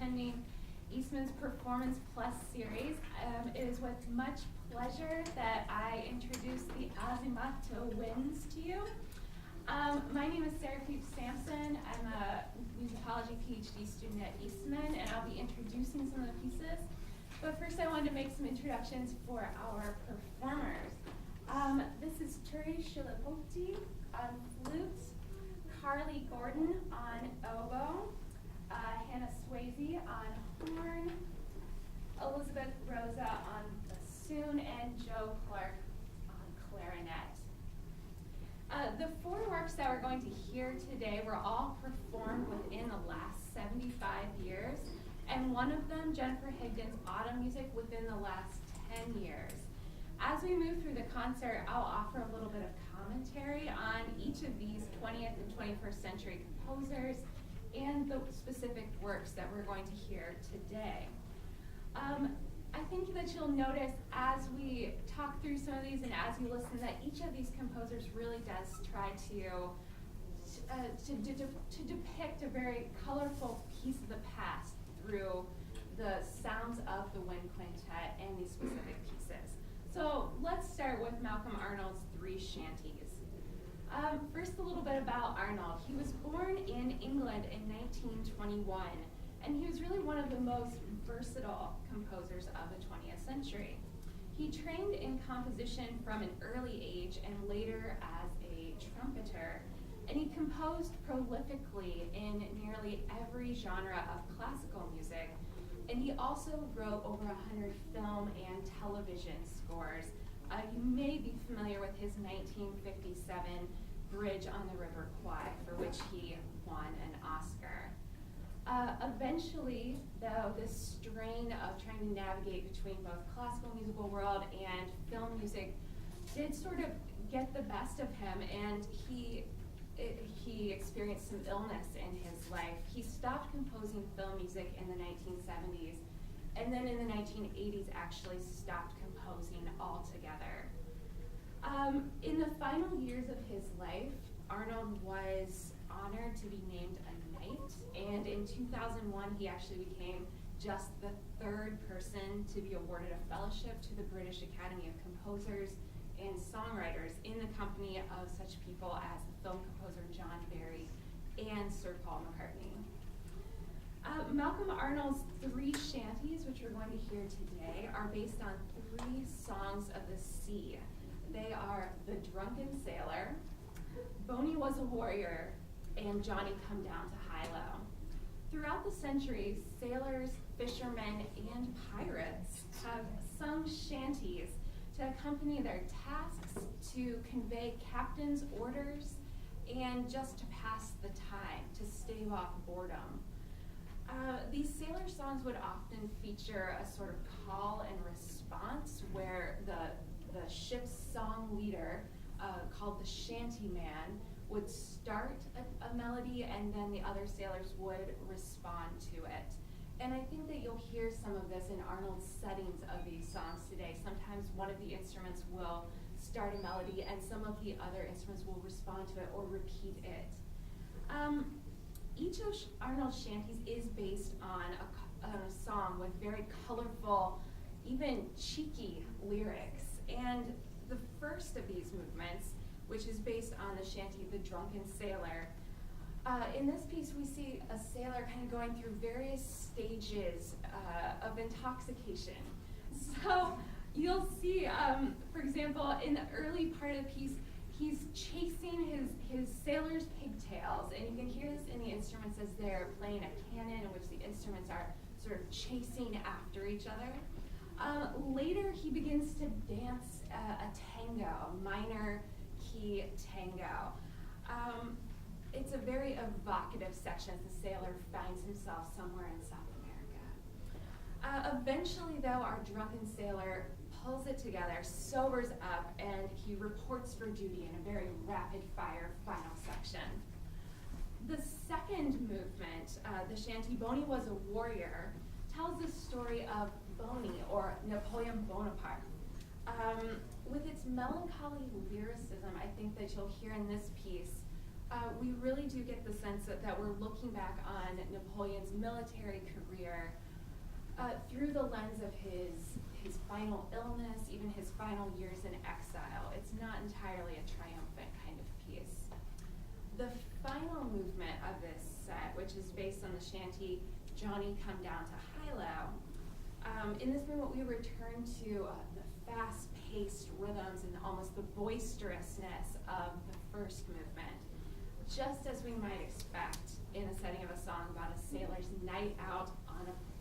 attending Eastman's Performance Plus series. It is with much pleasure that I introduce the Azzimato winds to you. My name is Sarah Fuchs Sampson. I'm a musicology PhD student at Eastman, and I'll be introducing some of the pieces. But first I wanted to make some introductions for our performers. This is Turi Scilipoti on flute, Carly Gordon on oboe, Hannah Swayze on horn, Elizabeth Rosa on bassoon, and Joe Clark on clarinet. The four works that we're going to hear today were all performed within the last 75 years, and one of them, Jennifer Higdon's Autumn Music, within the last 10 years. As we move through the concert, I'll offer a little bit of commentary on each of these 20th and 21st century composers and the specific works that we're going to hear today. I think that you'll notice as we talk through some of these and as you listen that each of these composers really does try to depict a very colorful piece of the past through the sounds of the wind quintet and these specific pieces. So let's start with Malcolm Arnold's Three Shanties. First, a little bit about Arnold. He was born in England in 1921, and he was really one of the most versatile composers of the 20th century. He trained in composition from an early age and later as a trumpeter, and he composed prolifically in nearly every genre of classical music. And he also wrote over 100 film and television scores. You may be familiar with his 1957 Bridge on the River Kwai, for which he won an Oscar. Eventually, though, this strain of trying to navigate between both classical musical world and film music did sort of get the best of him, and he experienced some illness in his life. He stopped composing film music in the 1970s, and then in the 1980s actually stopped composing altogether. In the final years of his life, Arnold was honored to be named a knight, and in 2001 he actually became just the third person to be awarded a fellowship to the British Academy of Composers and Songwriters in the company of such people as the film composer John Barry and Sir Paul McCartney. Malcolm Arnold's Three Shanties, which we're going to hear today, are based on three songs of the sea. They are The Drunken Sailor, Boney Was a Warrior, and Johnny Come Down to High-Low. Throughout the centuries, sailors, fishermen, and pirates have sung shanties to accompany their tasks, to convey captain's orders, and just to pass the time, to stave off boredom. These sailor songs would often feature a sort of call and response where the ship's song leader, called the shanty man, would start a melody and then the other sailors would respond to it. And I think that you'll hear some of this in Arnold's settings of these songs today. Sometimes one of the instruments will start a melody and some of the other instruments will respond to it or repeat it. Each of Arnold's shanties is based on a song with very colorful, even cheeky lyrics. And the first of these movements, which is based on the shanty The Drunken Sailor, in this piece we see a sailor kind of going through various stages of intoxication. So you'll see, for example, in the early part of the piece, he's chasing his sailor's pigtails, and you can hear this in the instruments as they're playing a canon in which the instruments are sort of chasing after each other. Later, he begins to dance a tango, a minor key tango. It's a very evocative section as the sailor finds himself somewhere in South America. Eventually, though, our drunken sailor pulls it together, sobers up, and he reports for duty in a very rapid-fire final section. The second movement, the shanty Boney Was a Warrior, tells the story of Boney, or Napoleon Bonaparte. With its melancholy lyricism, I think that you'll hear in this piece We really do get the sense that we're looking back on Napoleon's military career through the lens of his final illness, even his final years in exile. It's not entirely a triumphant kind of piece. The final movement of this set, which is based on the shanty Johnny Come Down to Hilo, in this movement we return to the fast-paced rhythms and almost the boisterousness of the first movement, just as we might expect in a setting of a song about a sailor's night out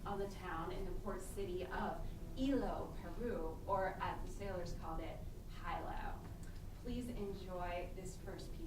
on the town in the port city of Ilo, Peru, or as the sailors called it, Hilo. Please enjoy this first piece.